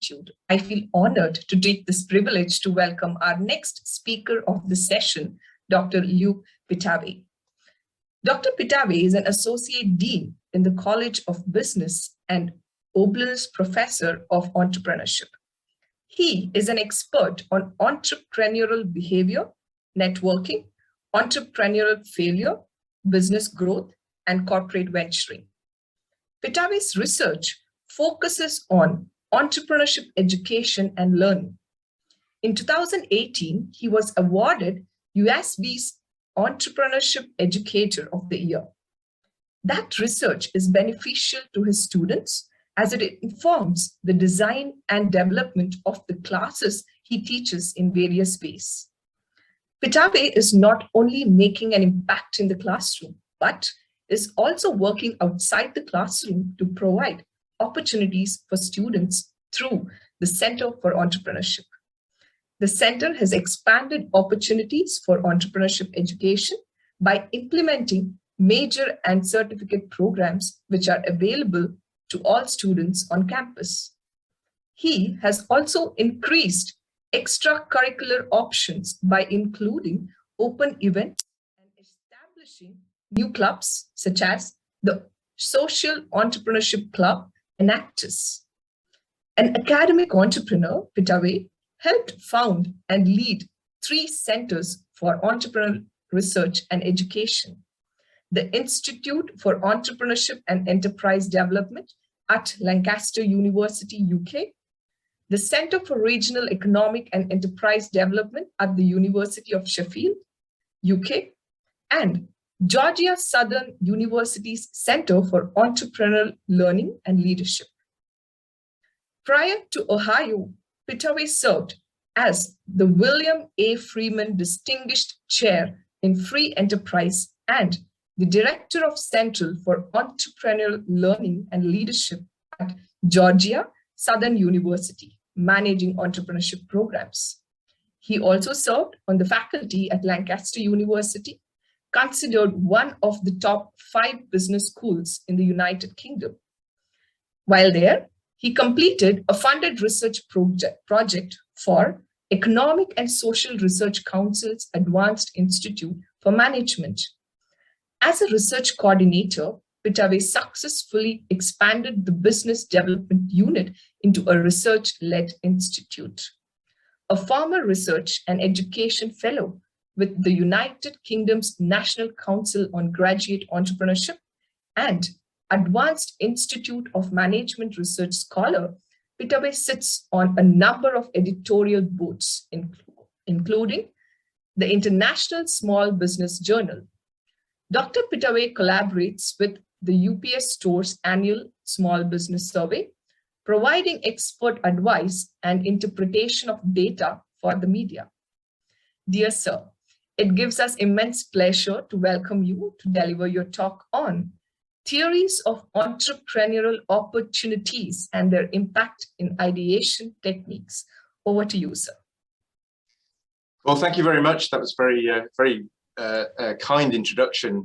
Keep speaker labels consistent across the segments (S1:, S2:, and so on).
S1: gratitude, I feel honored to take this privilege to welcome our next speaker of the session, Dr. Luke Pittaway. Dr. Pittaway is an Associate Dean in the College of Business and Oberlin Professor of Entrepreneurship. He is an expert on entrepreneurial behavior, networking, entrepreneurial failure, business growth, and corporate venturing. Pittaway's research focuses on entrepreneurship education and learning. In 2018, he was awarded USB's Entrepreneurship Educator of the Year. That research is beneficial to his students as it informs the design and development of the classes he teaches in various ways. Pittaway is not only making an impact in the classroom, but is also working outside the classroom to provide opportunities for students through the Center for Entrepreneurship. The center has expanded opportunities for entrepreneurship education by implementing major and certificate programs which are available to all students on campus. He has also increased extracurricular options by including open events and establishing new clubs such as the Social Entrepreneurship Club and Actus. An academic entrepreneur, Pittaway helped found and lead 3 centers for entrepreneurial research and education: the Institute for Entrepreneurship and Enterprise Development at Lancaster University, UK, the Centre for Regional Economic and Enterprise Development at the University of Sheffield, UK, and Georgia Southern University's Centre for Entrepreneurial Learning and Leadership. Prior to Ohio, Pittaway served as the William A. Freeman Distinguished Chair in Free Enterprise and the Director of Central for Entrepreneurial Learning and Leadership at Georgia Southern University, managing entrepreneurship programs. He also served on the faculty at Lancaster University, considered one of the top 5 business schools in the United Kingdom. While there, he completed a funded research project for Economic and Social Research Council's Advanced Institute for Management. As a research coordinator, Pittaway successfully expanded the business development unit into a research-led institute. A former research and education fellow with the United Kingdom's National Council on Graduate Entrepreneurship and Advanced Institute of Management Research Scholar, Pittaway sits on a number of editorial boards, including the International Small Business Journal. Dr. Pittaway collaborates with the UPS Store's annual Small Business Survey, providing expert advice and interpretation of data for the media. Dear sir, it gives us immense pleasure to welcome you to deliver your talk on theories of entrepreneurial opportunities and their impact in ideation techniques. Over to you, sir.
S2: Well, thank you very much. That was very kind introduction.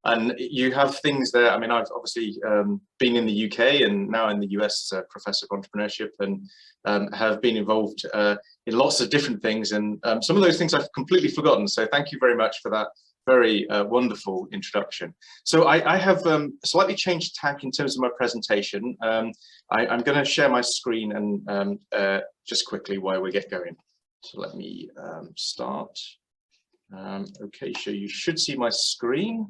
S2: And you have things there. I mean, I've obviously been in the UK and now in the US as a professor of entrepreneurship, and have been involved in lots of different things. And some of those things I've completely forgotten. So thank you very much for that very wonderful introduction. So I have slightly changed tack in terms of my presentation. I'm going to share my screen and just quickly while we get going. So let me start. Okay, so you should see my screen.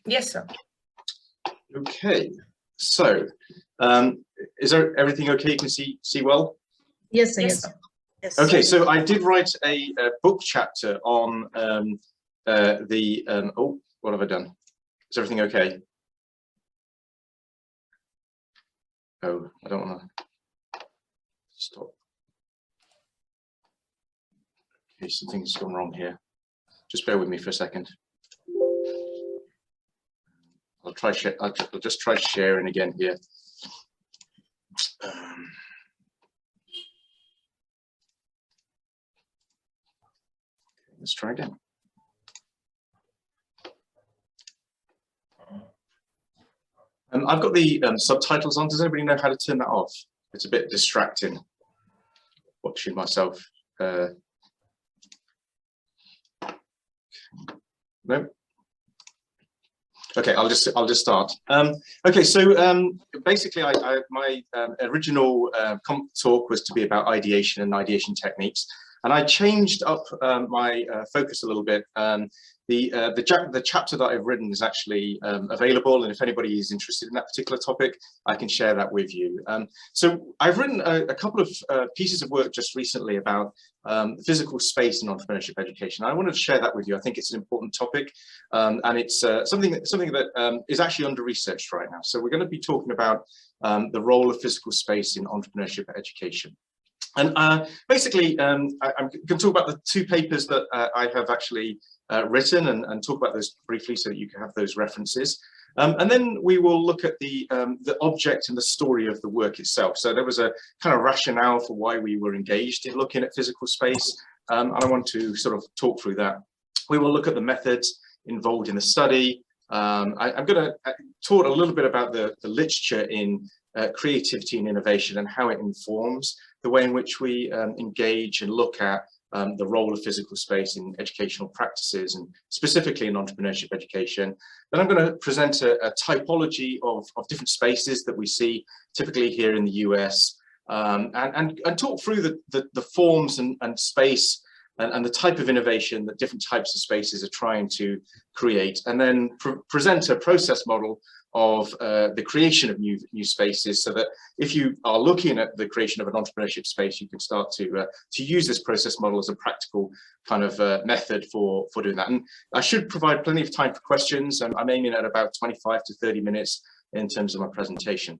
S1: Yes, sir.
S2: Okay, so is there everything okay? You can see well?
S3: Yes, sir.
S1: Yes,
S3: Yes.
S1: sir.
S3: Yes.
S2: Okay, so I did write a book chapter on oh, what have I done? Is everything okay? Oh, I don't want to stop. Okay, something's gone wrong here. Just bear with me for a second. I'll just try sharing again here. Let's try again. I've got the subtitles on. Does anybody know how to turn that off? It's a bit distracting watching myself. No. Okay, I'll just start. Okay, so basically, my original talk was to be about ideation and ideation techniques, and I changed up my focus a little bit. The chapter that I've written is actually available, and if anybody is interested in that particular topic, I can share that with you. So I've written a couple of pieces of work just recently about physical space in entrepreneurship education. I wanted to share that with you. I think it's an important topic, and it's something that is actually under researched right now. So we're going to be talking about the role of physical space in entrepreneurship education. And basically, I'm going to talk about the two papers that I have actually written and talk about those briefly so that you can have those references. And then we will look at the object and the story of the work itself. So there was a kind of rationale for why we were engaged in looking at physical space, and I want to sort of talk through that. We will look at the methods involved in the study. I'm going to talk a little bit about the literature in creativity and innovation and how it informs the way in which we engage and look at the role of physical space in educational practices and specifically in entrepreneurship education. Then I'm going to present a typology of different spaces that we see typically here in the US, and talk through the forms and space and the type of innovation that different types of spaces are trying to create, and then present a process model of the creation of new spaces, so that if you are looking at the creation of an entrepreneurship space, you can start to use this process model as a practical kind of method for doing that. And I should provide plenty of time for questions. I'm aiming at about 25 to 30 minutes in terms of my presentation.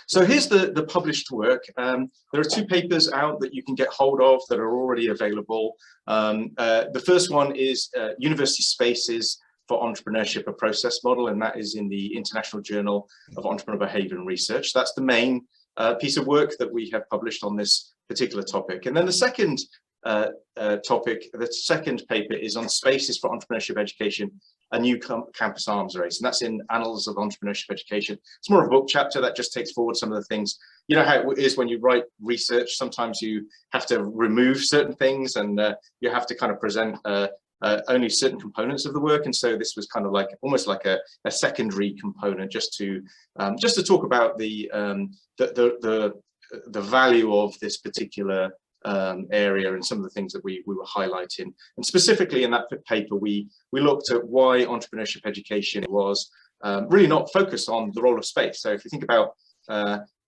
S2: So here's the published work. There are two papers out that you can get hold of that are already available. The first one is University Spaces for Entrepreneurship, a Process Model, and that is in the International Journal of Entrepreneurial Behavior and Research. That's the main piece of work that we have published on this particular topic. And then the second topic, the second paper, is on Spaces for Entrepreneurship Education, a New Campus Arms Race, and that's in Annals of Entrepreneurship Education. It's more of a book chapter that just takes forward some of the things. You know how it is when you write research, sometimes you have to remove certain things, and you have to kind of present only certain components of the work, and so this was kind of like almost like a secondary component, just to talk about the value of this particular area and some of the things that we were highlighting. And specifically in that paper, we looked at why entrepreneurship education was really not focused on the role of space. So if you think about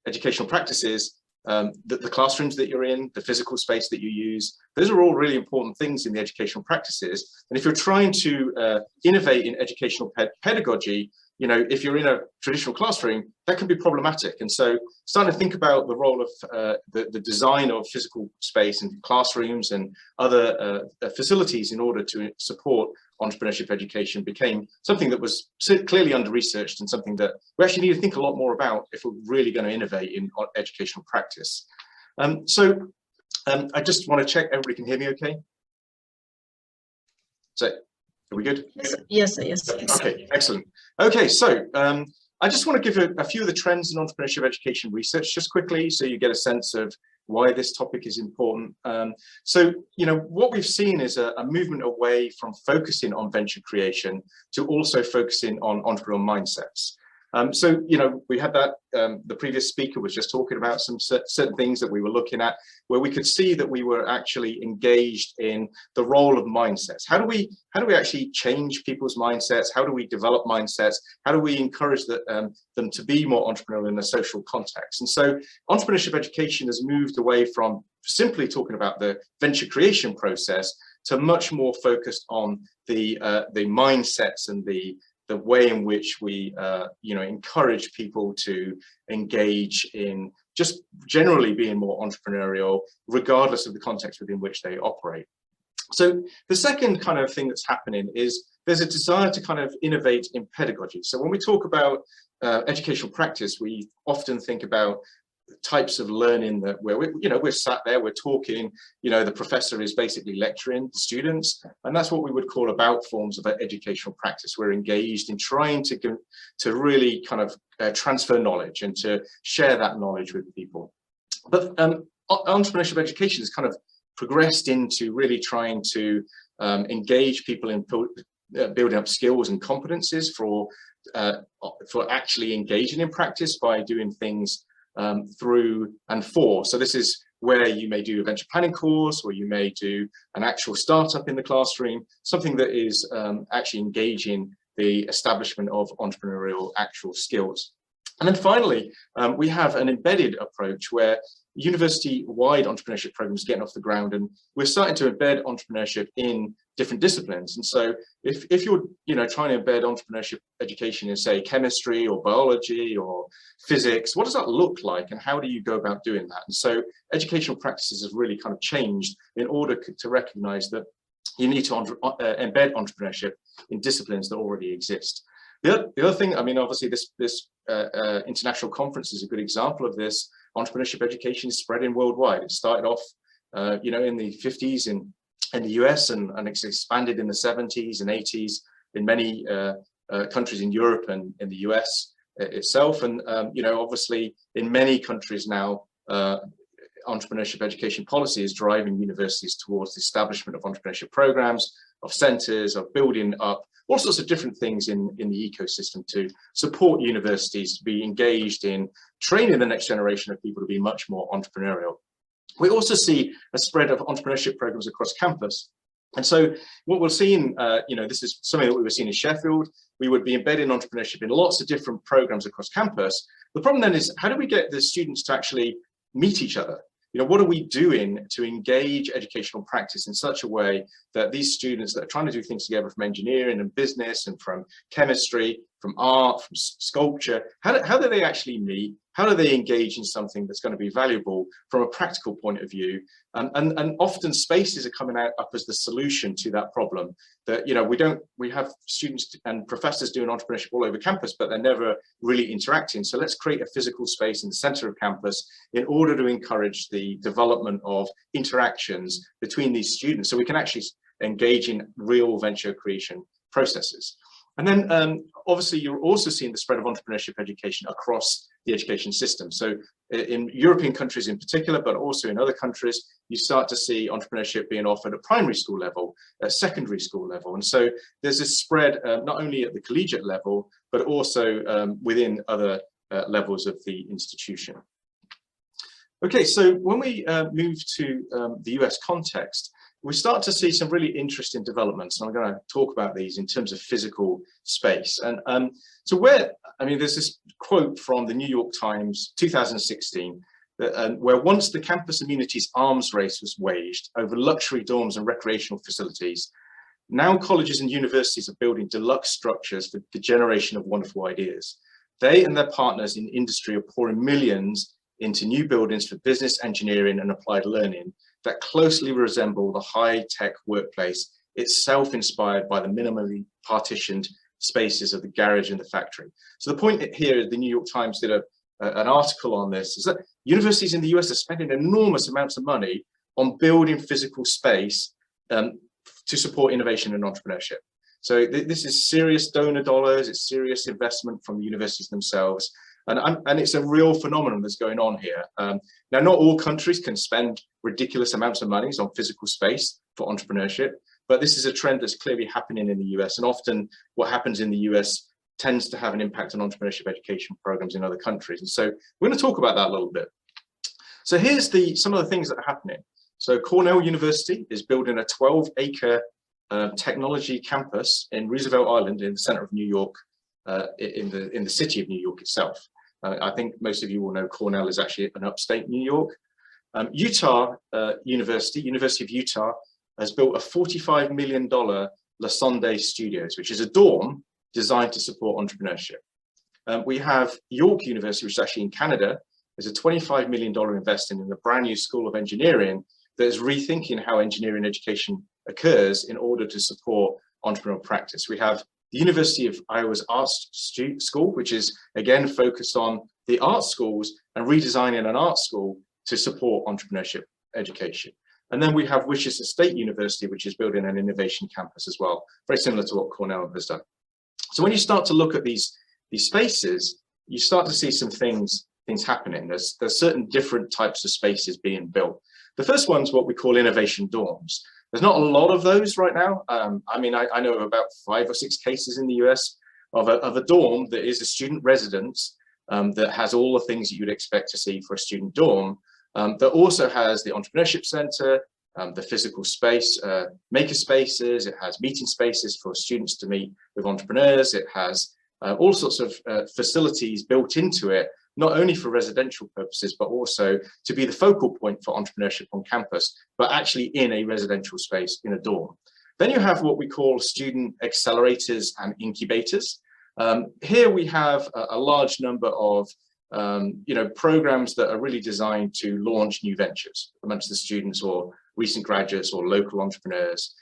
S2: educational practices, the classrooms that you're in, the physical space that you use, those are all really important things in the educational practices. And if you're trying to innovate in educational pedagogy, you know, if you're in a traditional classroom, that can be problematic. And so starting to think about the role of the design of physical space and classrooms and other facilities in order to support entrepreneurship education became something that was clearly under-researched and something that we actually need to think a lot more about if we're really going to innovate in educational practice. I just want to check everybody can hear me okay? So, are we good?
S3: Yes.
S2: Okay, excellent. Okay, so I just want to give a few of the trends in entrepreneurship education research just quickly, so you get a sense of why this topic is important. So, you know, what we've seen is a movement away from focusing on venture creation to also focusing on entrepreneurial mindsets. So, you know, we had that, the previous speaker was just talking about some certain things that we were looking at, where we could see that we were actually engaged in the role of mindsets. How do we actually change people's mindsets? How do we develop mindsets? How do we encourage them to be more entrepreneurial in a social context? And so entrepreneurship education has moved away from simply talking about the venture creation process to much more focused on the mindsets and the way in which we you know, encourage people to engage in just generally being more entrepreneurial, regardless of the context within which they operate. So the second kind of thing that's happening is there's a desire to kind of innovate in pedagogy. So when we talk about educational practice, we often think about types of learning that we're sat there, we're talking, the professor is basically lecturing the students, and that's what we would call about forms of educational practice. We're engaged in trying to really kind of transfer knowledge and to share that knowledge with people. But entrepreneurship education has kind of progressed into really trying to engage people in building up skills and competencies for actually engaging in practice by doing things through and for. So this is where you may do a venture planning course, or you may do an actual startup in the classroom, something that is actually engaging the establishment of entrepreneurial actual skills. And then finally, we have an embedded approach where university-wide entrepreneurship programs getting off the ground, and we're starting to embed entrepreneurship in different disciplines. And so if you're trying to embed entrepreneurship education in, say, chemistry or biology or physics, what does that look like, and how do you go about doing that? And so educational practices have really kind of changed in order to recognize that you need to embed entrepreneurship in disciplines that already exist. The other thing, I mean, obviously this international conference is a good example of this. Entrepreneurship education is spreading worldwide. It started off, in the 50s in the US, and it's expanded in the 70s and 80s in many countries in Europe and in the US itself. And, obviously in many countries now, entrepreneurship education policy is driving universities towards the establishment of entrepreneurship programs, of centers, of building up all sorts of different things in the ecosystem to support universities to be engaged in training the next generation of people to be much more entrepreneurial. We also see a spread of entrepreneurship programs across campus. And so what we're seeing, this is something that we were seeing in Sheffield. We would be embedding entrepreneurship in lots of different programs across campus. The problem then is, how do we get the students to actually meet each other? What are we doing to engage educational practice in such a way that these students that are trying to do things together from engineering and business and from chemistry, from art, from sculpture, how do they actually meet? How do they engage in something that's going to be valuable from a practical point of view? And often spaces are coming up as the solution to that problem. That we have students and professors doing entrepreneurship all over campus, but they're never really interacting. So let's create a physical space in the center of campus in order to encourage the development of interactions between these students, so we can actually engage in real venture creation processes. And then obviously you're also seeing the spread of entrepreneurship education across the education system. So in European countries in particular, but also in other countries, you start to see entrepreneurship being offered at primary school level, at secondary school level. And so there's this spread not only at the collegiate level, but also within other levels of the institution. Okay, so when we move to the US context, we start to see some really interesting developments, and I'm going to talk about these in terms of physical space. And so there's this quote from the New York Times, 2016, that, where once the campus immunities arms race was waged over luxury dorms and recreational facilities, now colleges and universities are building deluxe structures for the generation of wonderful ideas. They and their partners in industry are pouring millions into new buildings for business, engineering, and applied learning that closely resemble the high-tech workplace itself, inspired by the minimally partitioned spaces of the garage and the factory. So the point here, the New York Times did an article on this, is that universities in the US are spending enormous amounts of money on building physical space to support innovation and entrepreneurship. So this is serious donor dollars, it's serious investment from the universities themselves. And it's a real phenomenon that's going on here. Now, not all countries can spend ridiculous amounts of money on physical space for entrepreneurship, but this is a trend that's clearly happening in the US. And often what happens in the US tends to have an impact on entrepreneurship education programs in other countries. And so we're going to talk about that a little bit. So here's some of the things that are happening. So Cornell University is building a 12-acre technology campus in Roosevelt Island in the center of New York, in the city of New York itself. I think most of you will know Cornell is actually an upstate New York. Utah University of Utah, has built a $45 million La Sonde Studios, which is a dorm designed to support entrepreneurship. We have York University, which is actually in Canada. There's a $25 million investment in a brand new school of engineering that is rethinking how engineering education occurs in order to support entrepreneurial practice. We have the University of Iowa's Arts School, which is again focused on the art schools and redesigning an art school to support entrepreneurship education. And then we have Worcester State University, which is building an innovation campus as well, very similar to what Cornell has done. So when you start to look at these spaces, you start to see some things happening. There's certain different types of spaces being built. The first one's what we call innovation dorms. There's not a lot of those right now. I mean, I know of about 5 or 6 cases in the US of a dorm that is a student residence that has all the things that you'd expect to see for a student dorm, that also has the entrepreneurship center, the physical space, maker spaces. It has meeting spaces for students to meet with entrepreneurs. It has all sorts of facilities built into it, not only for residential purposes, but also to be the focal point for entrepreneurship on campus, but actually in a residential space in a dorm. Then you have what we call student accelerators and incubators. Here we have a large number of programs that are really designed to launch new ventures amongst the students or recent graduates or local entrepreneurs.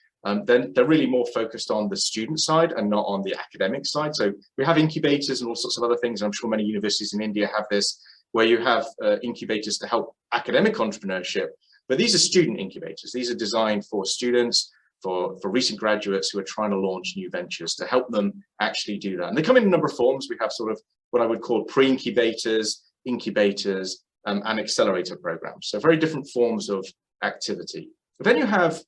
S2: Then they're really more focused on the student side and not on the academic side. So we have incubators and all sorts of other things. I'm sure many universities in India have this, where you have incubators to help academic entrepreneurship, but these are student incubators. These are designed for students, for recent graduates who are trying to launch new ventures, to help them actually do that. And they come in a number of forms. We have sort of what I would call pre-incubators, incubators, and accelerator programs. So very different forms of activity. But then you have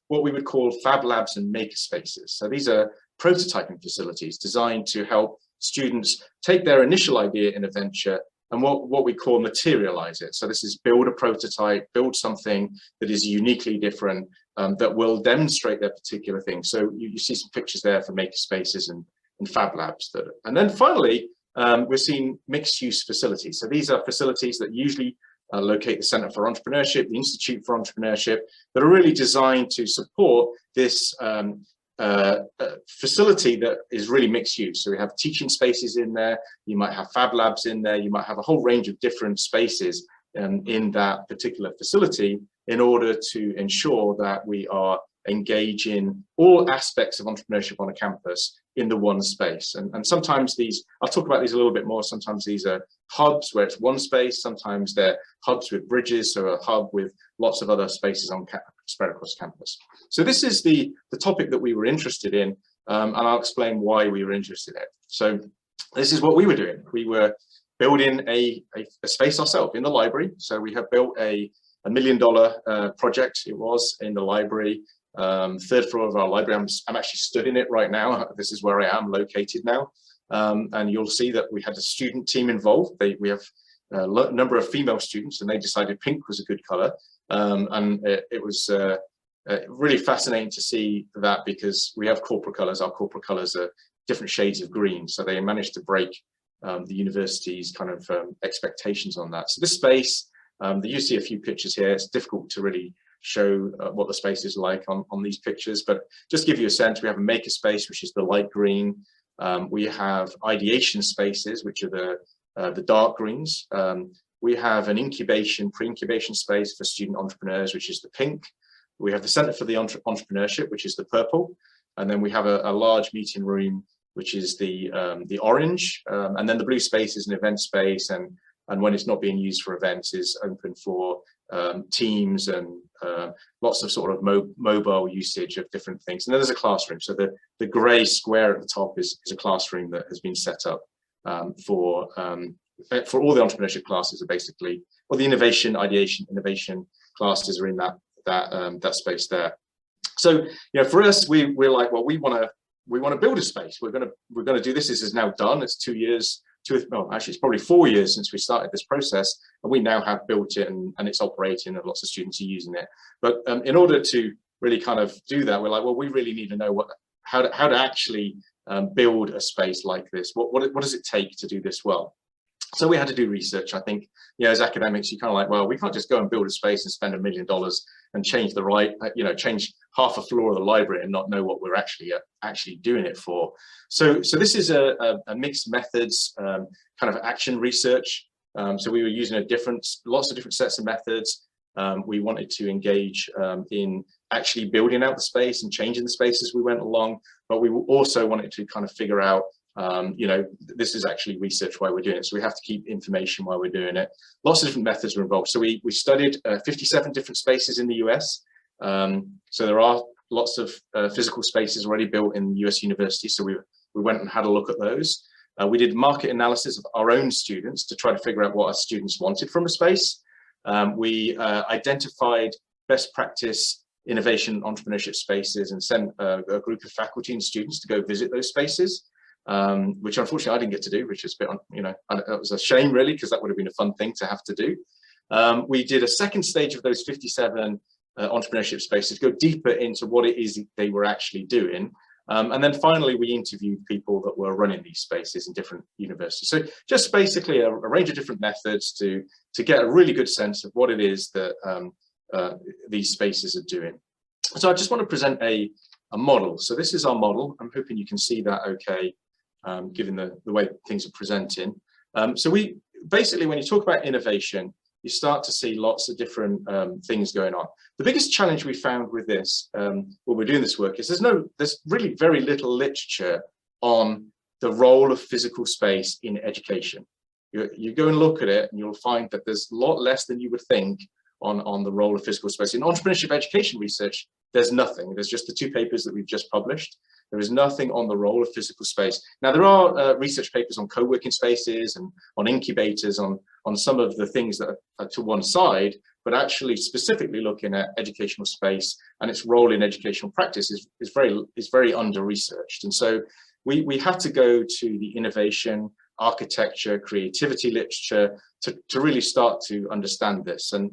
S2: what we would call fab labs and maker spaces. So these are prototyping facilities designed to help students take their initial idea in a venture and what we call materialize it. So this is build a prototype, build something that is uniquely different, that will demonstrate their particular thing. So you see some pictures there for maker spaces and fab labs. And then finally, we're seeing mixed use facilities. So these are facilities that usually locate the Center for Entrepreneurship, the Institute for Entrepreneurship, that are really designed to support this facility that is really mixed use. So we have teaching spaces in there, you might have fab labs in there, you might have a whole range of different spaces in that particular facility in order to ensure that we are engaging all aspects of entrepreneurship on a campus in the one space. And sometimes these, I'll talk about these a little bit more, sometimes these are hubs where it's one space, sometimes they're hubs with bridges, so a hub with lots of other spaces spread across campus. So this is the topic that we were interested in, and I'll explain why we were interested in it. So this is what we were doing. We were building a space ourselves in the library. So we have built a $1 million project, it was, in the library. Third floor of our library. I'm actually stood in it right now. This is where I am located now. And you'll see that we had a student team involved. We have a number of female students and they decided pink was a good color. And it was really fascinating to see that, because we have corporate colors. Our corporate colors are different shades of green. So they managed to break the university's kind of expectations on that. So this space, you see a few pictures here. It's difficult to really show what the space is like on these pictures, but just give you a sense. We have a maker space, which is the light green. We have ideation spaces, which are the dark greens. We have an pre-incubation space for student entrepreneurs, which is the pink. We have the Center for the Entrepreneurship, which is the purple. And then we have a large meeting room, which is the orange. And then the blue space is an event space, and when it's not being used for events is open for teams and lots of sort of mobile usage of different things. And then there's a classroom. So the gray square at the top is a classroom that has been set up for all the entrepreneurship classes, are basically, or the innovation, ideation, innovation classes are in that space there. So for us, we're like, well, we want to build a space. We're gonna do this. This is now done. It's 2 years. Actually, it's probably 4 years since we started this process, and we now have built it and it's operating, and lots of students are using it. But in order to really kind of do that, we're like, well, we really need to know how to actually build a space like this. What does it take to do this well? So we had to do research. I think, as academics, you kind of like, well, we can't just go and build a space and spend $1 million and change change half a floor of the library and not know what we're actually doing it for. So this is a mixed methods kind of action research. So we were using lots of different sets of methods. We wanted to engage in actually building out the space and changing the space as we went along, but we also wanted to kind of figure out You know, this is actually research while we're doing it, so we have to keep information while we're doing it. Lots of different methods were involved. So we studied 57 different spaces in the US. So there are lots of physical spaces already built in US universities. So we went and had a look at those. We did market analysis of our own students to try to figure out what our students wanted from a space. We identified best practice innovation entrepreneurship spaces and sent a group of faculty and students to go visit those spaces, which unfortunately I didn't get to do, which is a bit, you know, that was a shame really, because that would have been a fun thing to have to do. We did a second stage of those 57 entrepreneurship spaces, go deeper into what it is they were actually doing. And then finally, we interviewed people that were running these spaces in different universities. So just basically a range of different methods to get a really good sense of what it is that these spaces are doing. So I just want to present a model. So this is our model. I'm hoping you can see that okay, given the way things are presenting. So we basically, when you talk about innovation, you start to see lots of different things going on. The biggest challenge we found with this, when we're doing this work, is there's really very little literature on the role of physical space in education. You go and look at it and you'll find that there's a lot less than you would think on the role of physical space. In entrepreneurship education research, there's nothing. There's just the 2 papers that we've just published. There is nothing on the role of physical space. Now, there are research papers on co-working spaces and on incubators, on some of the things that are to one side, but actually specifically looking at educational space and its role in educational practice is very under-researched. And so we have to go to the innovation, architecture, creativity literature to really start to understand this. And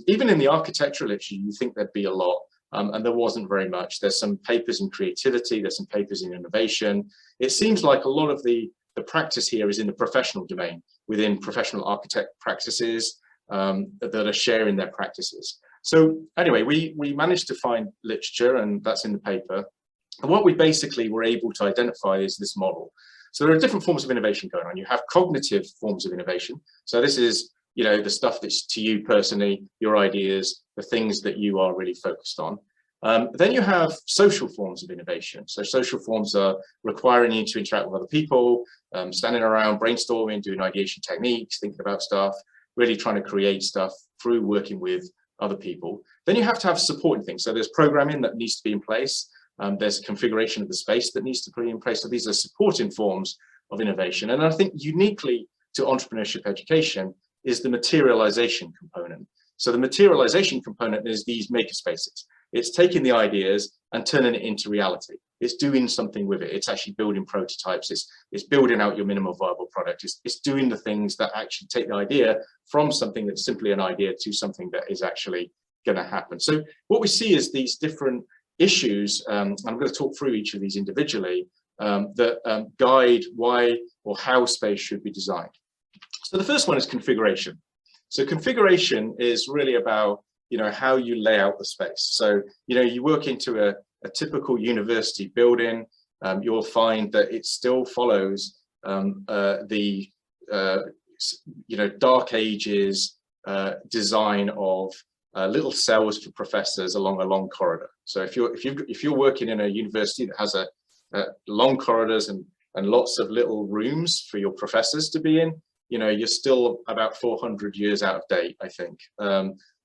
S2: even in the architectural literature, you think there'd be a lot. And there wasn't very much. There's some papers in creativity, there's some papers in innovation. It seems like a lot of the practice here is in the professional domain, within professional architect practices that are sharing their practices. So anyway, we managed to find literature, and that's in the paper. And what we basically were able to identify is this model. So there are different forms of innovation going on. You have cognitive forms of innovation. So this is, you know, the stuff that's to you personally, your ideas, the things that you are really focused on. Then you have social forms of innovation. So social forms are requiring you to interact with other people, standing around, brainstorming, doing ideation techniques, thinking about stuff, really trying to create stuff through working with other people. Then you have to have supporting things. So there's programming that needs to be in place. There's configuration of the space that needs to be in place. So these are supporting forms of innovation. And I think uniquely to entrepreneurship education is the materialization component. So the materialization component is these makerspaces. It's taking the ideas and turning it into reality. It's doing something with it. It's actually building prototypes. It's building out your minimum viable product. It's doing the things that actually take the idea from something that's simply an idea to something that is actually going to happen. So what we see is these different issues, and I'm going to talk through each of these individually, that guide why or how space should be designed. So the first one is configuration. So configuration is really about, you know, how you lay out the space. So, you know, you work into a typical university building, you'll find that it still follows the, you know, dark ages design of little cells for professors along a long corridor. So if you're working in a university that has a long corridors and lots of little rooms for your professors to be in, you know, you're still about 400 years out of date, I think.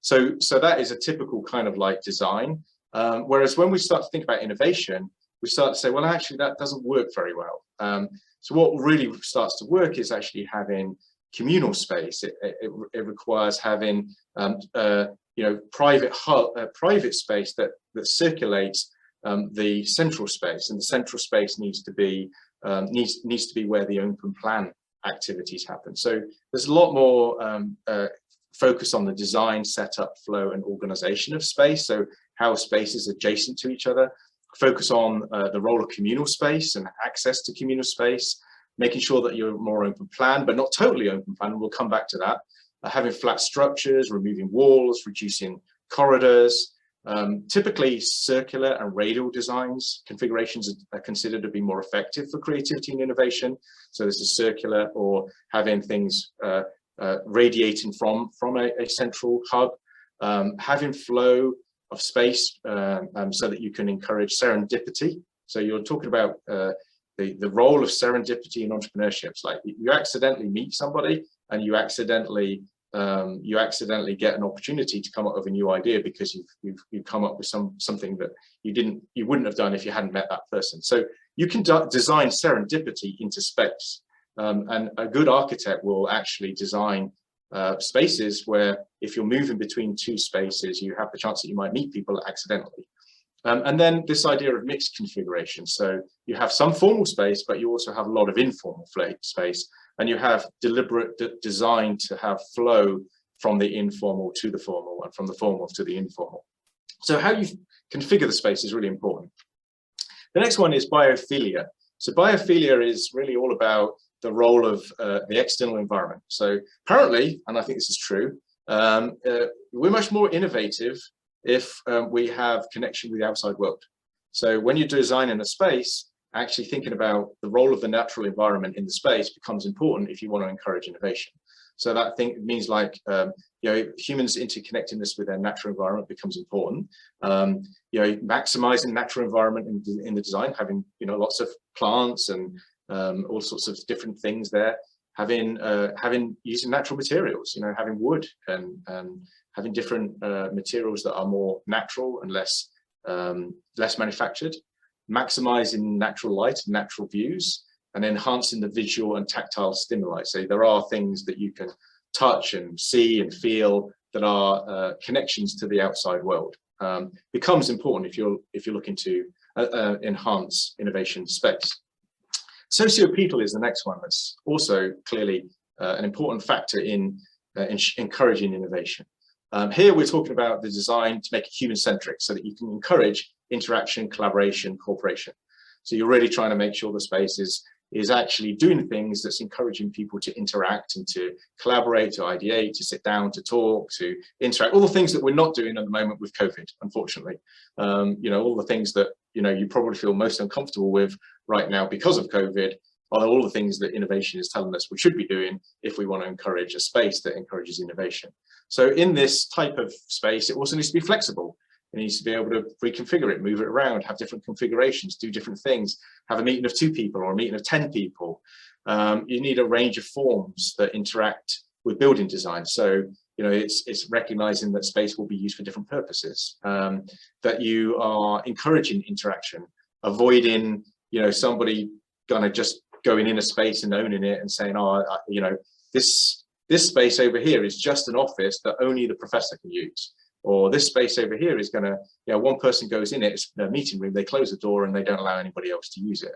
S2: So that is a typical kind of like design. Whereas when we start to think about innovation, we start to say, well, actually, that doesn't work very well. So what really starts to work is actually having communal space. It requires having, you know, private space that circulates the central space, and the central space needs to be where the open plan activities happen. So there's a lot more focus on the design, setup, flow, and organization of space. So how space is adjacent to each other. Focus on the role of communal space and access to communal space, making sure that you're more open plan, but not totally open plan. And we'll come back to that. Having flat structures, removing walls, reducing corridors. Typically circular and radial designs, configurations are considered to be more effective for creativity and innovation. So this is circular, or having things radiating from a central hub, having flow of space so that you can encourage serendipity. So you're talking about the role of serendipity in entrepreneurship. It's like you accidentally meet somebody and you accidentally get an opportunity to come up with a new idea because you've come up with something that you wouldn't have done if you hadn't met that person. So you can design serendipity into space, and a good architect will actually design spaces where if you're moving between two spaces, you have the chance that you might meet people accidentally. And then this idea of mixed configuration. So you have some formal space, but you also have a lot of informal space, and you have deliberate design to have flow from the informal to the formal and from the formal to the informal. So how you configure the space is really important. The next one is biophilia. So biophilia is really all about the role of the external environment. So apparently, and I think this is true, we're much more innovative if we have connection with the outside world. So when you're designing a space, actually thinking about the role of the natural environment in the space becomes important if you want to encourage innovation. So that means like, humans interconnectedness with their natural environment becomes important. Maximizing natural environment in the design, having, lots of plants and all sorts of different things there, using natural materials, having wood and having different materials that are more natural and less manufactured, maximizing natural light and natural views, and enhancing the visual and tactile stimuli. So there are things that you can touch and see and feel that are connections to the outside world. Becomes important if you're looking to enhance innovation space. Sociopetal is the next one. That's also clearly an important factor in encouraging innovation. Here we're talking about the design to make it human-centric so that you can encourage interaction, collaboration, cooperation. So you're really trying to make sure the space is actually doing things that's encouraging people to interact and to collaborate, to ideate, to sit down, to talk, to interact, all the things that we're not doing at the moment with COVID, unfortunately. All the things that, you probably feel most uncomfortable with right now because of COVID are all the things that innovation is telling us we should be doing if we want to encourage a space that encourages innovation. So in this type of space, it also needs to be flexible. It needs to be able to reconfigure it, move it around, have different configurations, do different things, have a meeting of 2 people or a meeting of 10 people. You need a range of forms that interact with building design. So, it's recognizing that space will be used for different purposes, that you are encouraging interaction, avoiding, somebody kind of just going in a space and owning it and saying, this space over here is just an office that only the professor can use. Or this space over here is going to, one person goes in it, it's a meeting room, they close the door and they don't allow anybody else to use it.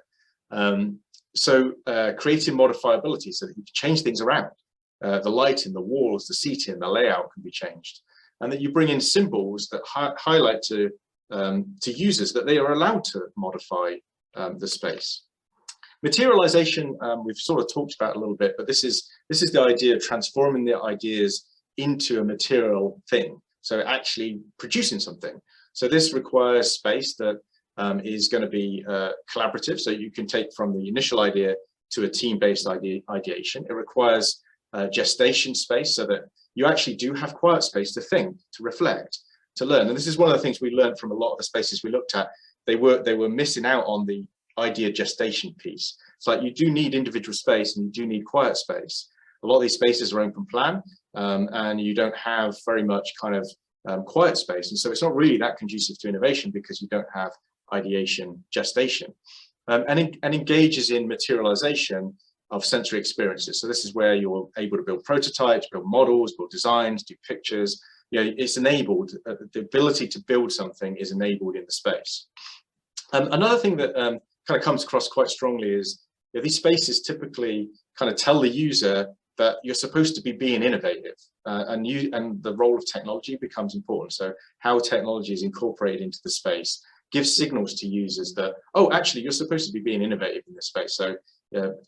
S2: So creating modifiability so that you can change things around. The lighting, the walls, the seating, the layout can be changed. And that you bring in symbols that highlight to users that they are allowed to modify the space. Materialization, we've sort of talked about a little bit, but this is the idea of transforming the ideas into a material thing. So actually producing something. So this requires space that is going to be collaborative. So you can take from the initial idea to a team-based ideation. It requires gestation space so that you actually do have quiet space to think, to reflect, to learn. And this is one of the things we learned from a lot of the spaces we looked at. They were missing out on the idea gestation piece. It's like you do need individual space and you do need quiet space. A lot of these spaces are open plan and you don't have very much kind of quiet space. And so it's not really that conducive to innovation because you don't have ideation, gestation, and engages in materialization of sensory experiences. So this is where you're able to build prototypes, build models, build designs, do pictures. It's enabled, the ability to build something is enabled in the space. Another thing that kind of comes across quite strongly is these spaces typically kind of tell the user that you're supposed to be being innovative, and the role of technology becomes important. So how technology is incorporated into the space gives signals to users that, oh, actually, you're supposed to be being innovative in this space. So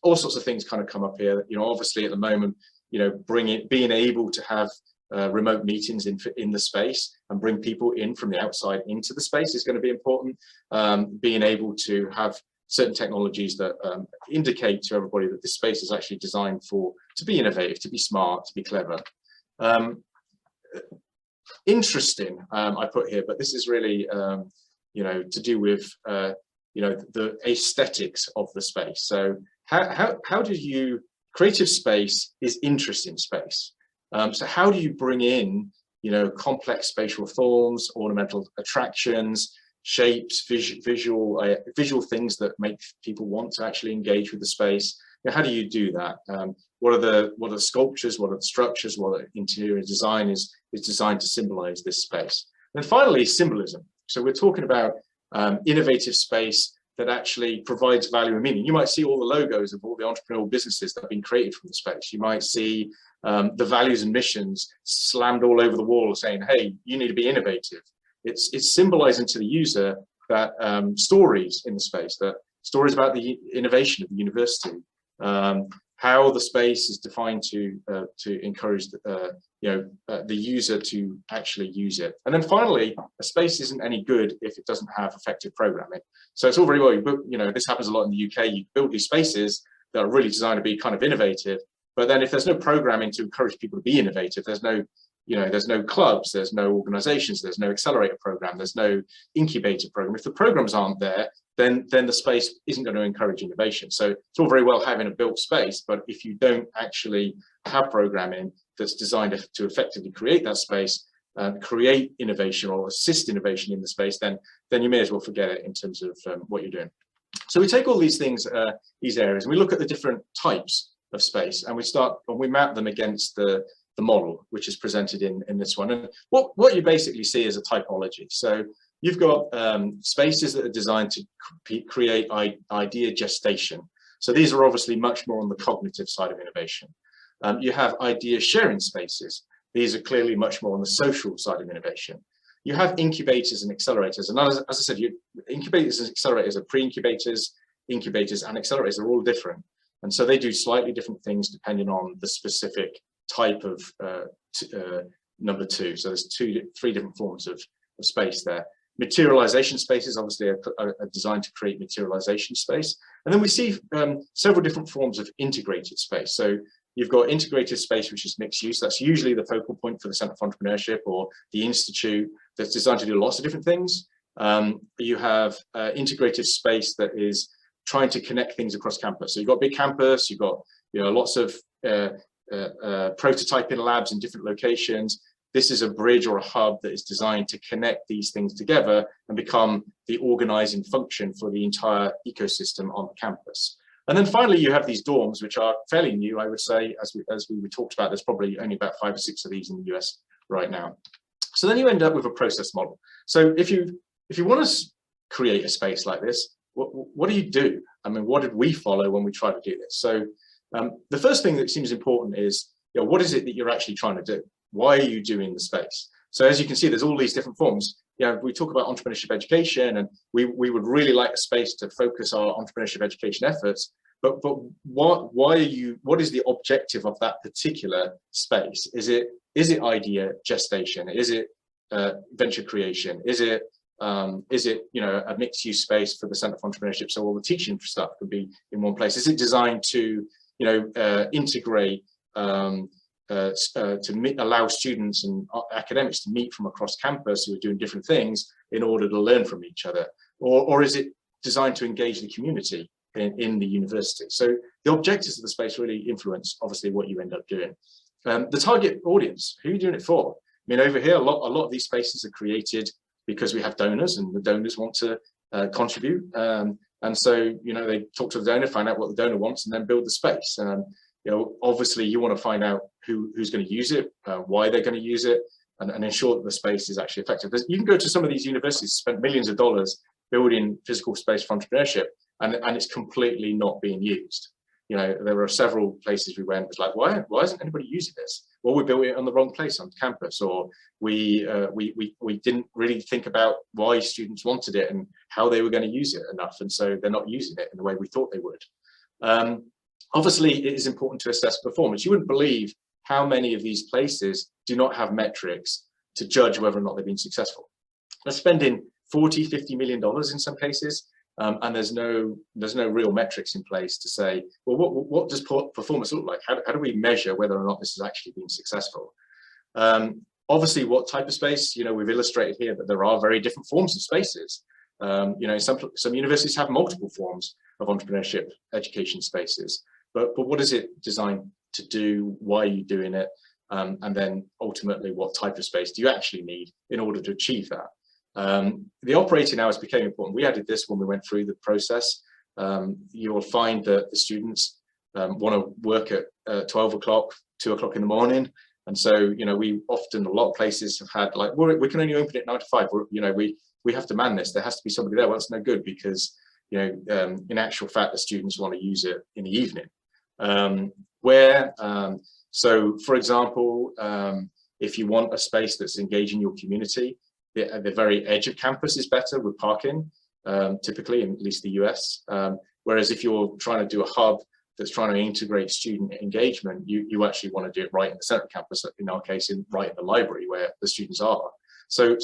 S2: all sorts of things kind of come up here. Obviously at the moment, being able to have remote meetings in the space and bring people in from the outside into the space is going to be important. Being able to have certain technologies that indicate to everybody that this space is actually designed to be innovative, to be smart, to be clever. Interesting, I put here, but this is really, to do with the aesthetics of the space. So how do you, creative space is interesting space. So how do you bring in, complex spatial forms, ornamental attractions, shapes, visual things that make people want to actually engage with the space? How do you do that? What are the sculptures? What are the structures? What are interior design is designed to symbolize this space? And finally, symbolism. So we're talking about innovative space that actually provides value and meaning. You might see all the logos of all the entrepreneurial businesses that have been created from the space. You might see the values and missions slammed all over the wall saying, hey, you need to be innovative. It's symbolizing to the user that stories in the space, that stories about the innovation of the university, how the space is defined to encourage the user to actually use it. And then finally, a space isn't any good if it doesn't have effective programming. So it's all very well, this happens a lot in the UK, you build these spaces that are really designed to be kind of innovative, but then if there's no programming to encourage people to be innovative, there's no clubs, there's no organizations, there's no accelerator program, there's no incubator program. If the programs aren't there, then the space isn't going to encourage innovation. So it's all very well having a built space, but if you don't actually have programming that's designed to effectively create that space, create innovation or assist innovation in the space, then you may as well forget it in terms of what you're doing. So we take all these things, these areas, and we look at the different types of space, and we map them against the model, which is presented in this one. And what you basically see is a typology. So you've got spaces that are designed to create idea gestation. So these are obviously much more on the cognitive side of innovation. You have idea sharing spaces. These are clearly much more on the social side of innovation. You have incubators and accelerators. And as I said, incubators and accelerators are pre-incubators, incubators and accelerators are all different. And so they do slightly different things depending on the specific type of number two. So there's three different forms of space there. Materialization spaces obviously are designed to create materialization space. And then we see several different forms of integrated space. So you've got integrated space, which is mixed use. That's usually the focal point for the Center for Entrepreneurship or the Institute, that's designed to do lots of different things. You have integrated space that is trying to connect things across campus. So you've got a big campus, you've got lots of prototyping labs in different locations. This is a bridge or a hub that is designed to connect these things together and become the organizing function for the entire ecosystem on the campus. And then finally, you have these dorms, which are fairly new, I would say, as we talked about. There's probably only about 5 or 6 of these in the US right now. So then you end up with a process model. So if you want to create a space like this, what do you do? I mean, what did we follow when we tried to do this? So the first thing that seems important is, what is it that you're actually trying to do? Why are you doing the space? So as you can see, there's all these different forms. We talk about entrepreneurship education, and we would really like a space to focus our entrepreneurship education efforts. But what is the objective of that particular space? Is it idea gestation? Is it venture creation? Is it a mixed use space for the Center for Entrepreneurship, so all the teaching stuff could be in one place? Is it designed to integrate to allow students and academics to meet from across campus who are doing different things in order to learn from each other? Or is it designed to engage the community in the university? So the objectives of the space really influence, obviously, what you end up doing. The target audience, who are you doing it for? I mean, over here, a lot of these spaces are created because we have donors, and the donors want to contribute. And so, they talk to the donor, find out what the donor wants, and then build the space. Obviously, you want to find out who's going to use it, why they're going to use it, and ensure that the space is actually effective. You can go to some of these universities, spend millions of dollars building physical space for entrepreneurship, and it's completely not being used. There were several places we went, it's like, why isn't anybody using this? Well, we built it on the wrong place on campus, or we didn't really think about why students wanted it and how they were going to use it enough, and so they're not using it in the way we thought they would. Obviously, it is important to assess performance. You wouldn't believe how many of these places do not have metrics to judge whether or not they've been successful. They're spending $40–50 million in some cases, and there's no real metrics in place to say, well, what does performance look like? How do we measure whether or not this has actually been successful? Obviously, what type of space? We've illustrated here that there are very different forms of spaces. Some universities have multiple forms of entrepreneurship education spaces, but what is it designed to do? Why are you doing it? And then ultimately, what type of space do you actually need in order to achieve that? The operating hours became important. We added this when we went through the process. You will find that the students want to work at 12 o'clock, 2 o'clock in the morning. And so, we often, a lot of places have had like, well, we can only open it 9 to 5. We have to man this. There has to be somebody there. Well, it's no good because, in actual fact, the students want to use it in the evening. So, for example, if you want a space that's engaging your community, the very edge of campus is better with parking, typically, in at least the US. Whereas if you're trying to do a hub that's trying to integrate student engagement, you actually want to do it right in the center of campus, in our case, right in the library where the students are. So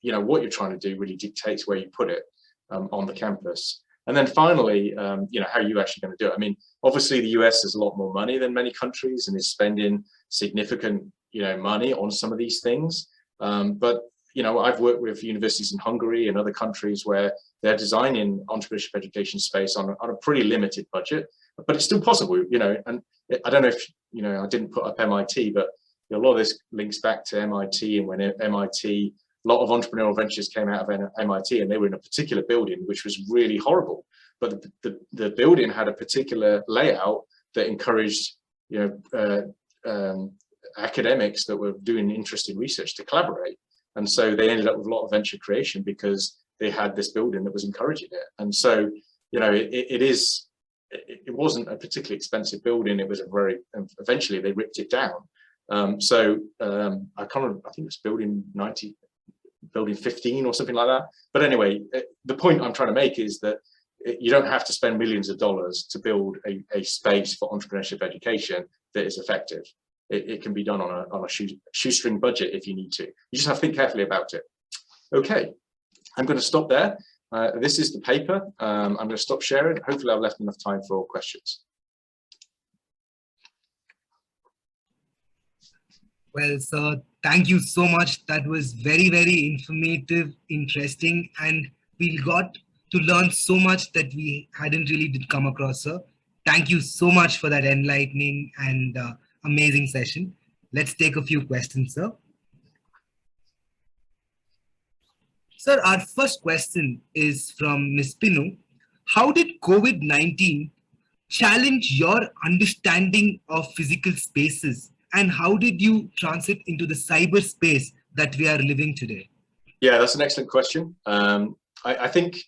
S2: what you're trying to do really dictates where you put it on the campus. And then finally, how are you actually going to do it? I mean, obviously the US has a lot more money than many countries and is spending significant, money on some of these things. But I've worked with universities in Hungary and other countries where they're designing entrepreneurship education space on a pretty limited budget, but it's still possible, and I don't know if, I didn't put up MIT, but a lot of this links back to MIT, and when MIT, a lot of entrepreneurial ventures came out of MIT and they were in a particular building, which was really horrible. But the building had a particular layout that encouraged, academics that were doing interesting research to collaborate. And so they ended up with a lot of venture creation because they had this building that was encouraging it. And so, it wasn't a particularly expensive building. It was eventually they ripped it down. I can't remember, I think it was building 15 or something like that. But anyway, the point I'm trying to make is that you don't have to spend millions of dollars to build a space for entrepreneurship education that is effective. It can be done on a shoestring budget if you need to. You just have to think carefully about it. Okay, I'm going to stop there. This is the paper. I'm going to stop sharing. Hopefully I've left enough time for questions.
S3: Well, sir, thank you so much. That was very, very informative, interesting, and we got to learn so much that we hadn't really did come across, sir. Thank you so much for that enlightening and amazing session. Let's take a few questions, sir. Sir, our first question is from Ms. Pinu. How did COVID-19 challenge your understanding of physical spaces? And how did you transit into the cyberspace that we are living today?
S2: Yeah, that's an excellent question. I think,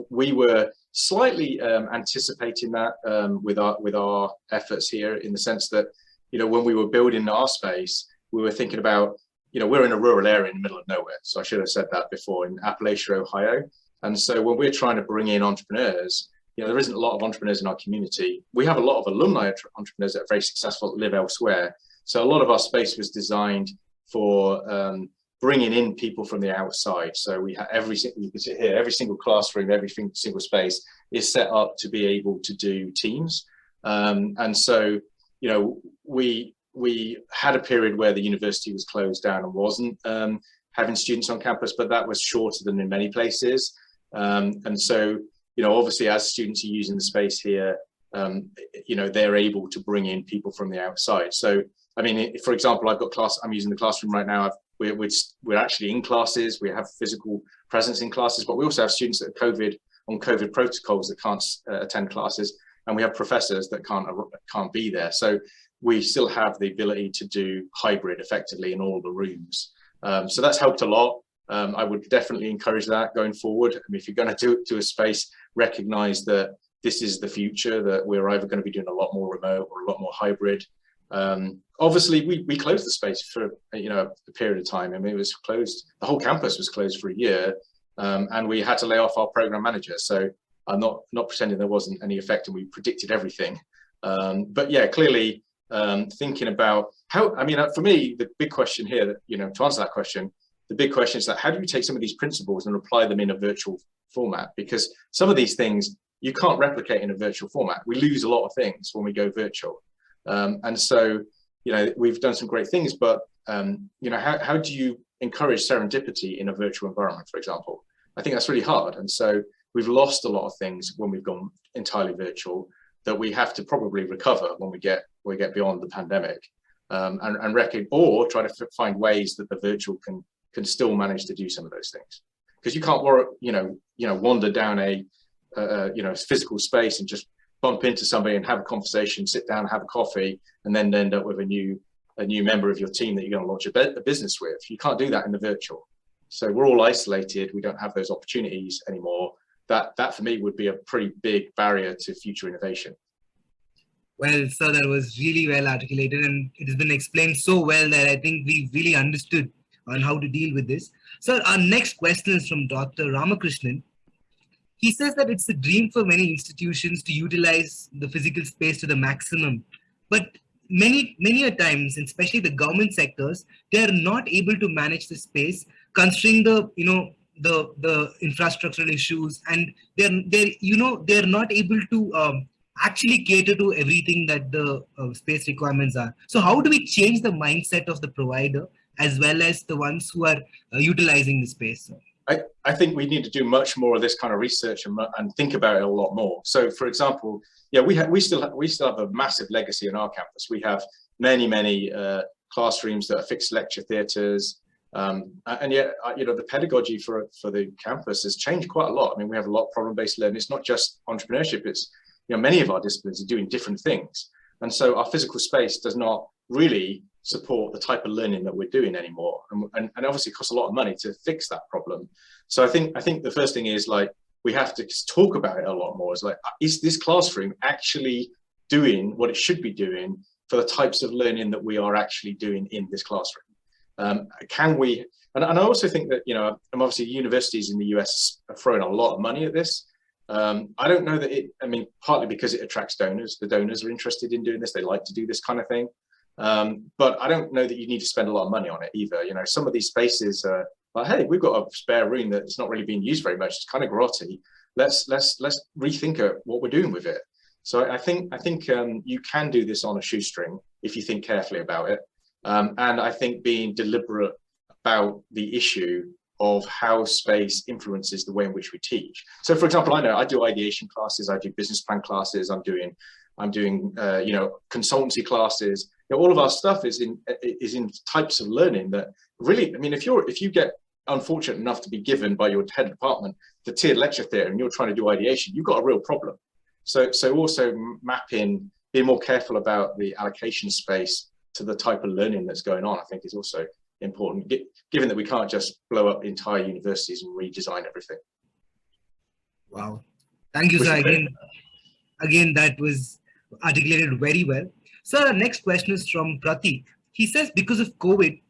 S2: we were slightly anticipating that with our efforts here, in the sense that, when we were building our space, we were thinking about, we're in a rural area in the middle of nowhere. So I should have said that before, in Appalachia, Ohio. And so when we're trying to bring in entrepreneurs, there isn't a lot of entrepreneurs in our community. We have a lot of alumni entrepreneurs that are very successful, that live elsewhere. So a lot of our space was designed for bringing in people from the outside. So we have you can see here, every single classroom, every single space is set up to be able to do teams. And so, we had a period where the university was closed down and wasn't having students on campus, but that was shorter than in many places. And so, obviously, as students are using the space here, they're able to bring in people from the outside. So, I mean, for example, I'm using the classroom right now. We're actually in classes. We have physical presence in classes, but we also have students that are on COVID protocols that can't attend classes, and we have professors that can't be there. So we still have the ability to do hybrid effectively in all the rooms. So that's helped a lot. I would definitely encourage that going forward. I mean, if you're going to do a space, recognize that this is the future, that we're either going to be doing a lot more remote or a lot more hybrid. Obviously, we closed the space for a period of time. I mean, it was closed. The whole campus was closed for a year, and we had to lay off our program manager. So I'm not pretending there wasn't any effect, and we predicted everything. But yeah, clearly, thinking about how. I mean, for me, the big question here, to answer that question, the big question is that how do you take some of these principles and apply them in a virtual format? Because some of these things you can't replicate in a virtual format. We lose a lot of things when we go virtual. And so, we've done some great things, but, how do you encourage serendipity in a virtual environment, for example? I think that's really hard. And so we've lost a lot of things when we've gone entirely virtual that we have to probably recover when we get beyond the pandemic, and reckon, or try to find ways that the virtual can still manage to do some of those things. Because you can't, wander down a physical space and just bump into somebody and have a conversation, sit down, have a coffee, and then end up with a new member of your team that you're going to launch a business with. You can't do that in the virtual. So we're all isolated. We don't have those opportunities anymore. That for me would be a pretty big barrier to future innovation.
S3: Well, sir, that was really well articulated, and it has been explained so well that I think we really understood on how to deal with this. Sir, our next question is from Dr. Ramakrishnan. He says that it's a dream for many institutions to utilize the physical space to the maximum, but many a times, especially the government sectors, they are not able to manage the space, considering the infrastructural issues, and they're not able to actually cater to everything that the space requirements are. So how do we change the mindset of the provider as well as the ones who are utilizing the space?
S2: I think we need to do much more of this kind of research and think about it a lot more. So, for example, we still have a massive legacy in our campus. We have many classrooms that are fixed lecture theatres, and yet the pedagogy for the campus has changed quite a lot. I mean, we have a lot of problem-based learning. It's not just entrepreneurship. It's many of our disciplines are doing different things, and so our physical space does not really support the type of learning that we're doing anymore, and obviously it costs a lot of money to fix that problem. So I think the first thing is, like, we have to talk about it a lot more. It's like, is this classroom actually doing what it should be doing for the types of learning that we are actually doing in this classroom? Can we, and I also think that, obviously universities in the US are throwing a lot of money at this. I don't know that partly because it attracts donors. The donors are interested in doing this. They like to do this kind of thing. But I don't know that you need to spend a lot of money on it either. Some of these spaces are like, hey, we've got a spare room that's not really being used very much. It's kind of grotty. Let's rethink what we're doing with it. So I think you can do this on a shoestring if you think carefully about it. And I think being deliberate about the issue of how space influences the way in which we teach. So, for example, I do ideation classes, I do business plan classes, I'm doing consultancy classes. All of our stuff is in types of learning that really, if you get unfortunate enough to be given by your head department the tiered lecture theatre and you're trying to do ideation, you've got a real problem. So also mapping, being more careful about the allocation space to the type of learning that's going on, I think is also important, given that we can't just blow up entire universities and redesign everything.
S3: Wow. Thank you, sir. Again, that was articulated very well. So our next question is from Pratik. He says, because of COVID,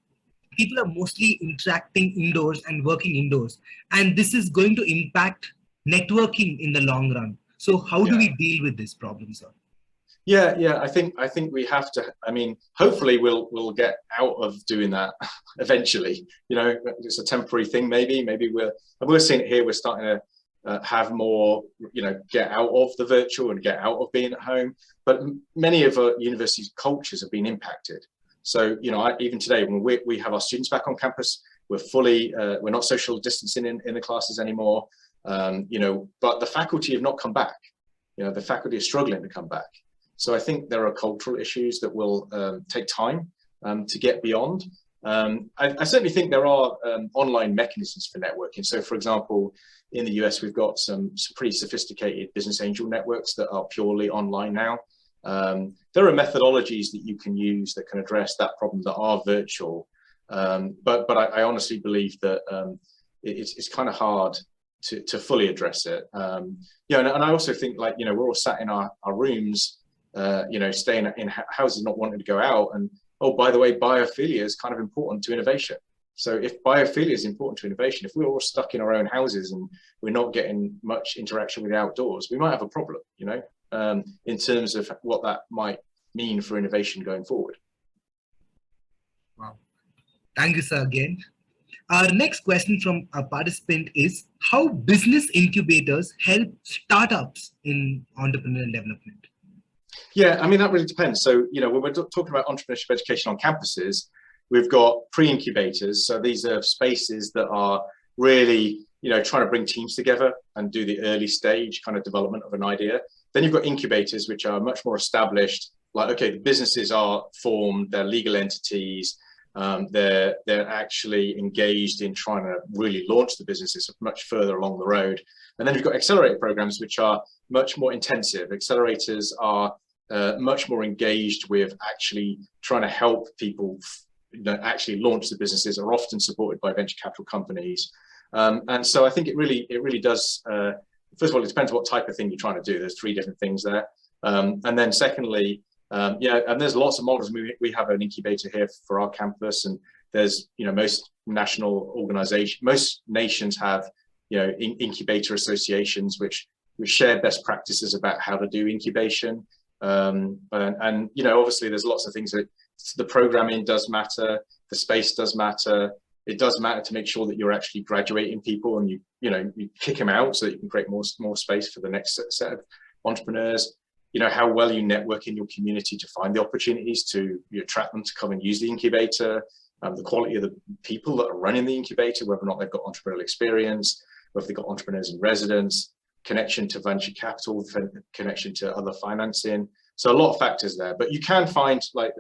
S3: people are mostly interacting indoors and working indoors, and this is going to impact networking in the long run. So how do we deal with this problem, sir?
S2: Yeah. I think we have to. Hopefully we'll get out of doing that eventually. It's a temporary thing. Maybe we're seeing it here. We're starting to have more, get out of the virtual and get out of being at home. But many of our university cultures have been impacted. So, even today, when we have our students back on campus, we're not social distancing in the classes anymore. But the faculty have not come back. The faculty are struggling to come back. So I think there are cultural issues that will take time to get beyond. I certainly think there are online mechanisms for networking. So, for example, in the US, we've got some pretty sophisticated business angel networks that are purely online now. There are methodologies that you can use that can address that problem that are virtual. But I honestly believe that it's kind of hard to fully address it. And I also think, we're all sat in our rooms, staying in houses, not wanting to go out. And, oh, by the way, biophilia is kind of important to innovation. So if biophilia is important to innovation, if we're all stuck in our own houses and we're not getting much interaction with the outdoors, we might have a problem, in terms of what that might mean for innovation going forward.
S3: Wow. Thank you, sir, again. Our next question from a participant is, how business incubators help startups in entrepreneurial development?
S2: Yeah, that really depends. So, when we're talking about entrepreneurship education on campuses, we've got pre-incubators. So these are spaces that are really trying to bring teams together and do the early stage kind of development of an idea. Then you've got incubators, which are much more established. Like, okay, the businesses are formed, they're legal entities, they're actually engaged in trying to really launch the businesses much further along the road. And then you've got accelerator programs, which are much more intensive. Accelerators are much more engaged with actually trying to help people actually launch the businesses, are often supported by venture capital companies. And so I think it really does, first of all, it depends what type of thing you're trying to do. There's 3 different things there. And then secondly, and there's lots of models. We have an incubator here for our campus, and there's, most national organizations, most nations have, incubator associations, which share best practices about how to do incubation. And obviously there's lots of things that the programming does matter, the space does matter. It does matter to make sure that you're actually graduating people, and you kick them out so that you can create more space for the next set of entrepreneurs. How well you network in your community to find the opportunities to attract them to come and use the incubator, the quality of the people that are running the incubator, whether or not they've got entrepreneurial experience, whether they've got entrepreneurs in residence, connection to venture capital, connection to other financing. So a lot of factors there, but you can find, like,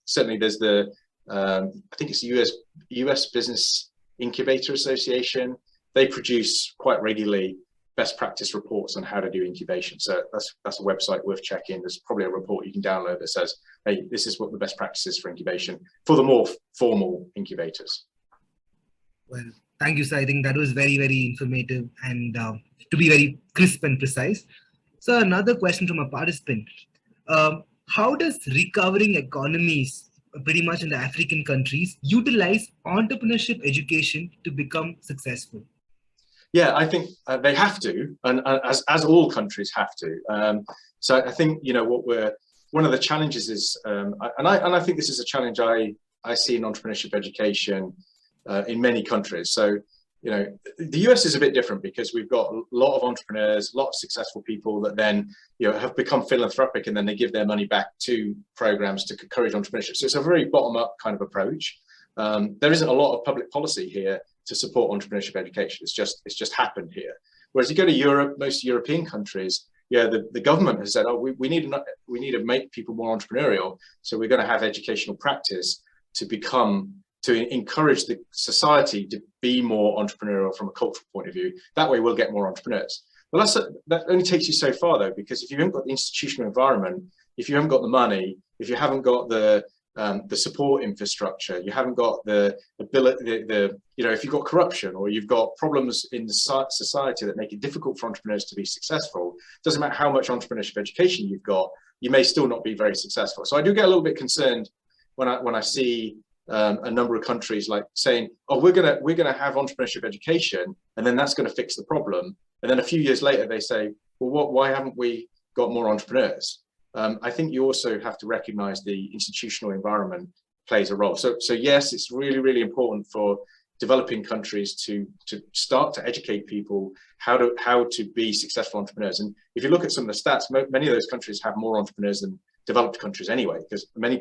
S2: certainly there's the, I think it's the US Business Incubator Association. They produce quite regularly best practice reports on how to do incubation. So that's a website worth checking. There's probably a report you can download that says, hey, this is what the best practice is for incubation for the more formal incubators.
S3: Well, thank you, sir. I think that was very, very informative and to be very crisp and precise. So another question from a participant. How does recovering economies, pretty much in the African countries, utilize entrepreneurship education to become successful?
S2: Yeah, I think they have to, and as all countries have to. So I think one of the challenges is, and I think this is a challenge I see in entrepreneurship education in many countries. So the US is a bit different because we've got a lot of entrepreneurs, a lot of successful people that then have become philanthropic, and then they give their money back to programs to encourage entrepreneurship. So it's a very bottom-up kind of approach. There isn't a lot of public policy here to support entrepreneurship education. It's just happened here. Whereas you go to Europe, most European countries, the government has said, oh, we need to make people more entrepreneurial. So we're going to have educational practice to encourage the society to be more entrepreneurial from a cultural point of view. That way we'll get more entrepreneurs. Well, that only takes you so far though, because if you haven't got the institutional environment, if you haven't got the money, if you haven't got the support infrastructure, you haven't got the ability, if you've got corruption or you've got problems in the society that make it difficult for entrepreneurs to be successful, doesn't matter how much entrepreneurship education you've got, you may still not be very successful. So I do get a little bit concerned when I see a number of countries like saying, oh, we're gonna have entrepreneurship education, and then that's going to fix the problem. And then a few years later they say, well, why haven't we got more entrepreneurs? I think you also have to recognize the institutional environment plays a role. So yes, it's really, really important for developing countries to start to educate people how to be successful entrepreneurs. And if you look at some of the stats, many of those countries have more entrepreneurs than developed countries anyway, because many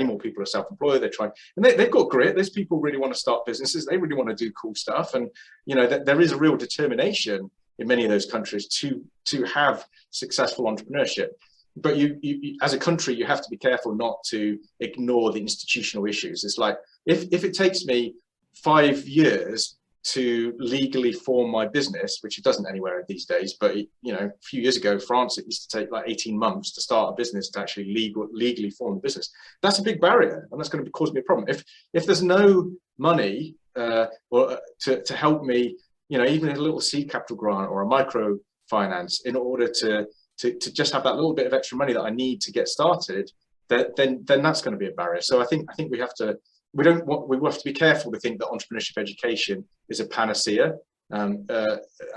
S2: more people are self-employed. They're trying, and they've got grit. Those people really want to start businesses. They really want to do cool stuff. And there is a real determination in many of those countries to have successful entrepreneurship. But you as a country, you have to be careful not to ignore the institutional issues. It's like, if it takes me 5 years to legally form my business, which it doesn't anywhere these days, but a few years ago, France, it used to take like 18 months to start a business to actually legally form a business. That's a big barrier, and that's going to cause me a problem. If there's no money or to help me, even a little seed capital grant or a microfinance in order to just have that little bit of extra money that I need to get started, then that's going to be a barrier. So I think we have to be careful to think that entrepreneurship education is a panacea, and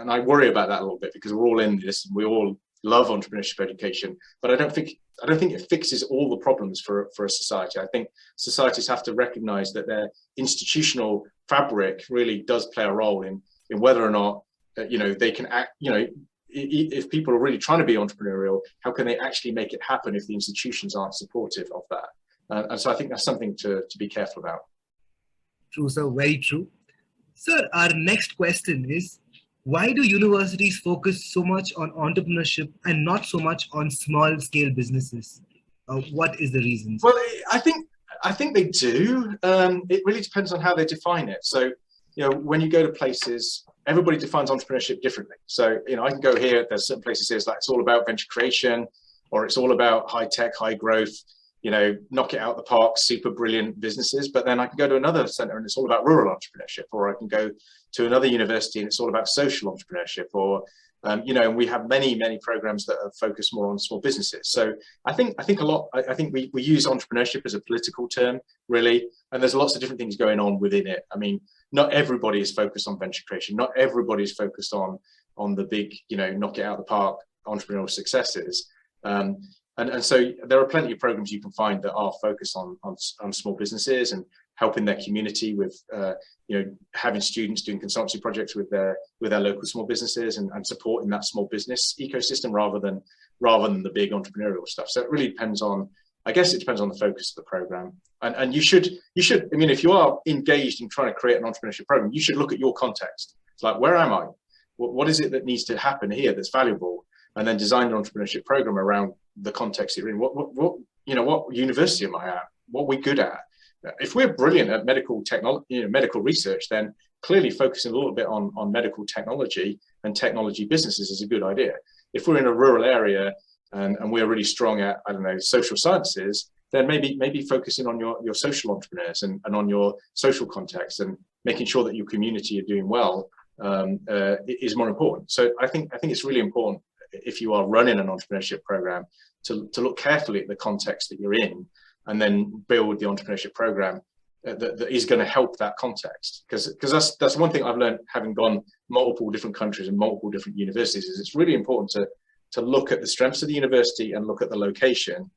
S2: I worry about that a little bit, because we're all in this and we all love entrepreneurship education, but I don't think it fixes all the problems for a society. I think societies have to recognize that their institutional fabric really does play a role in whether or not they can act. If people are really trying to be entrepreneurial, how can they actually make it happen if the institutions aren't supportive of that? And so I think that's something to be careful about.
S3: True, sir. Very true. Sir, our next question is, why do universities focus so much on entrepreneurship and not so much on small scale businesses? What is the reason?
S2: Well, I think they do. It really depends on how they define it. So, when you go to places, everybody defines entrepreneurship differently. So, I can go here, there's certain places here, it's all about venture creation, or it's all about high tech, high growth, knock it out the park, super brilliant businesses. But then I can go to another center and it's all about rural entrepreneurship, or I can go to another university and it's all about social entrepreneurship, or and we have many programs that are focused more on small businesses. So I think we use entrepreneurship as a political term, really, and there's lots of different things going on within it. I mean, not everybody is focused on venture creation. Not everybody is focused on the big, knock it out of the park entrepreneurial successes. And so there are plenty of programs you can find that are focused on small businesses and helping their community with, having students doing consultancy projects with their local small businesses and supporting that small business ecosystem rather than the big entrepreneurial stuff. So it really depends on, I guess it depends on the focus of the program. And you should, I mean, if you are engaged in trying to create an entrepreneurship program, you should look at your context. It's like, where am I? What is it that needs to happen here that's valuable? And then design an entrepreneurship program around the context you're in. What university am I at? What are we good at? If we're brilliant at medical technology, medical research, then clearly focusing a little bit on medical technology and technology businesses is a good idea. If we're in a rural area and we're really strong at, I don't know, social sciences, then maybe focusing on your social entrepreneurs and on your social context and making sure that your community are doing well is more important. So I think it's really important, if you are running an entrepreneurship program, to look carefully at the context that you're in, and then build the entrepreneurship program that is going to help that context. Because that's one thing I've learned, having gone multiple different countries and multiple different universities, is it's really important to look at the strengths of the university and look at the location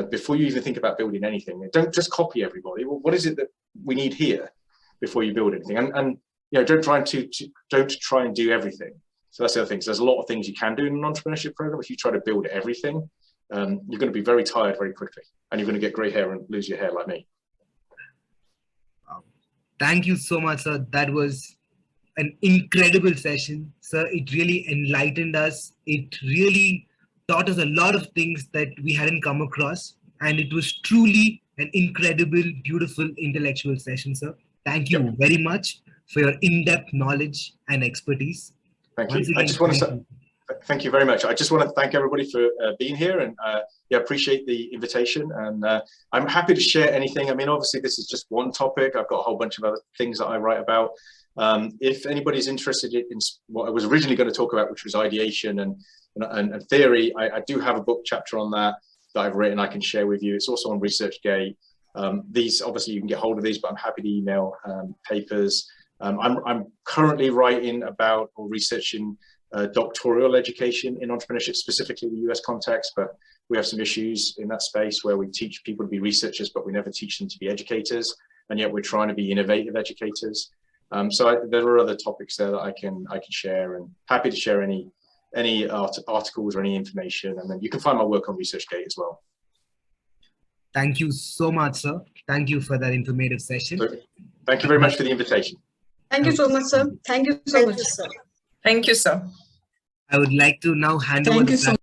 S2: before you even think about building anything. Don't just copy everybody. Well, what is it that we need here before you build anything? And don't try and do everything. So that's the other thing. So there's a lot of things you can do in an entrepreneurship program. If you try to build everything, you're going to be very tired very quickly, and you're going to get grey hair and lose your hair like me.
S3: Thank you so much, sir. That was an incredible session, sir. It really enlightened us. It really taught us a lot of things that we hadn't come across, and it was truly an incredible, beautiful intellectual session, sir. Thank you very much for your in-depth knowledge and expertise.
S2: Thank you. I just want to say thank you very much. I just want to thank everybody for being here, and appreciate the invitation. And I'm happy to share anything. I mean, obviously, this is just one topic. I've got a whole bunch of other things that I write about. If anybody's interested in what I was originally going to talk about, which was ideation and theory, I do have a book chapter on that I've written I can share with you. It's also on ResearchGate. These, obviously, you can get hold of these, but I'm happy to email papers. I'm currently writing about or researching doctoral education in entrepreneurship, specifically in the US context, but we have some issues in that space where we teach people to be researchers, but we never teach them to be educators, and yet we're trying to be innovative educators. There are other topics there that I can share, and happy to share any articles or any information, and then you can find my work on ResearchGate as well.
S3: Thank you so much, sir. Thank you for that informative session.
S2: So, thank you very much for the invitation.
S4: Thank you so much, sir. Thank you so much, sir.
S1: Thank you, sir.
S3: I would like to now hand over the